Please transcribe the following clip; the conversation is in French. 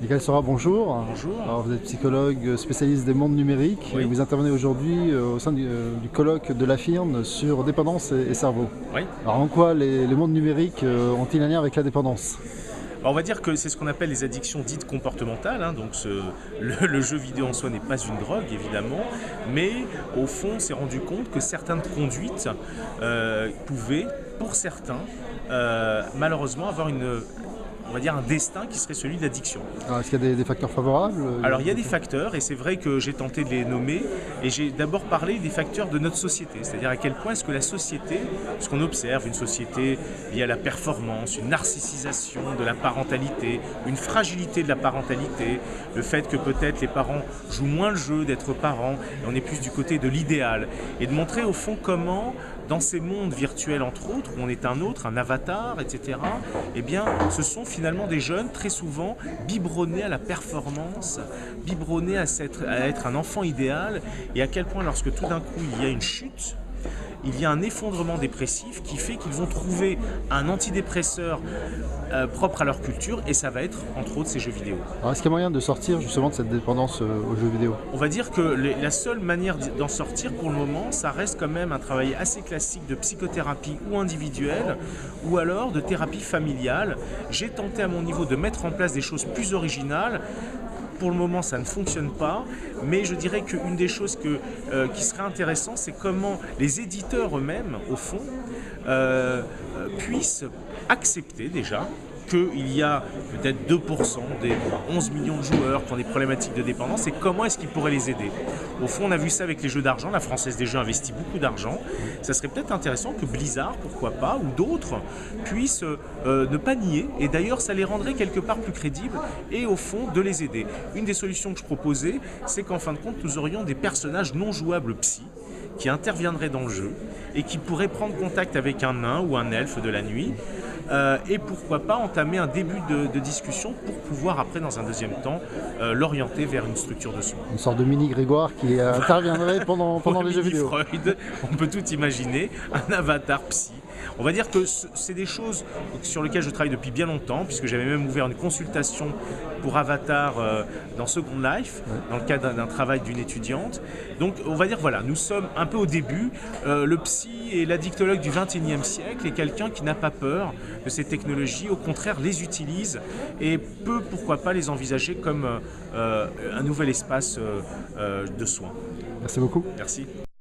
Michael Sora, bonjour. Bonjour. Alors, vous êtes psychologue spécialiste des mondes numériques Oui. et vous intervenez aujourd'hui au sein du colloque de l'AFIRN sur dépendance et cerveau. Oui. Alors en quoi les mondes numériques ont-ils un lien avec la dépendance? Alors, on va dire que c'est ce qu'on appelle les addictions dites comportementales. Donc le jeu vidéo en soi n'est pas une drogue, évidemment, mais au fond, on s'est rendu compte que certaines conduites pouvaient, pour certains, malheureusement avoir on va dire un destin qui serait celui de l'addiction. Alors, est-ce qu'il y a des facteurs favorables? Alors il y a des facteurs, et c'est vrai que j'ai tenté de les nommer, et j'ai d'abord parlé des facteurs de notre société, c'est-à-dire à quel point est-ce que la société, ce qu'on observe, une société liée à la performance, une narcissisation de la parentalité, une fragilité de la parentalité, le fait que peut-être les parents jouent moins le jeu d'être parents, et on est plus du côté de l'idéal, et de montrer au fond comment, dans ces mondes virtuels entre autres, où on est un autre, un avatar, etc., eh bien, ce sont finalement des jeunes très souvent biberonnés à la performance, biberonnés à être un enfant idéal, et à quel point lorsque tout d'un coup il y a une chute, il y a un effondrement dépressif qui fait qu'ils vont trouver un antidépresseur propre à leur culture, et ça va être entre autres ces jeux vidéo. Alors est-ce qu'il y a moyen de sortir justement de cette dépendance aux jeux vidéo? On va dire que la seule manière d'en sortir pour le moment, ça reste quand même un travail assez classique de psychothérapie ou individuelle, ou alors de thérapie familiale. J'ai tenté à mon niveau de mettre en place des choses plus originales. Pour le moment, ça ne fonctionne pas, mais je dirais qu'une des choses qui serait intéressante, c'est comment les éditeurs eux-mêmes, au fond, puissent accepter déjà qu'il y a peut-être 2% des 11 millions de joueurs qui ont des problématiques de dépendance, et comment est-ce qu'ils pourraient les aider. Au fond, on a vu ça avec les jeux d'argent, la Française des Jeux investit beaucoup d'argent. Ça serait peut-être intéressant que Blizzard, pourquoi pas, ou d'autres, puissent ne pas nier, et d'ailleurs ça les rendrait quelque part plus crédibles, et au fond de les aider. Une des solutions que je proposais, c'est qu'en fin de compte, nous aurions des personnages non jouables psy, qui interviendraient dans le jeu, et qui pourraient prendre contact avec un nain ou un elfe de la nuit, et pourquoi pas entamer un début de discussion pour pouvoir après, dans un deuxième temps, l'orienter vers une structure de soins. Une sorte de mini Grégoire qui interviendrait pendant les jeux vidéo. Freud, on peut tout imaginer, un avatar psy. On va dire que c'est des choses sur lesquelles je travaille depuis bien longtemps, puisque j'avais même ouvert une consultation pour Avatar dans Second Life, dans le cadre d'un travail d'une étudiante. Donc on va dire, voilà, nous sommes un peu au début. Le psy et l'addictologue du XXIe siècle est quelqu'un qui n'a pas peur de ces technologies, au contraire les utilise, et peut, pourquoi pas, les envisager comme un nouvel espace de soins. Merci beaucoup. Merci.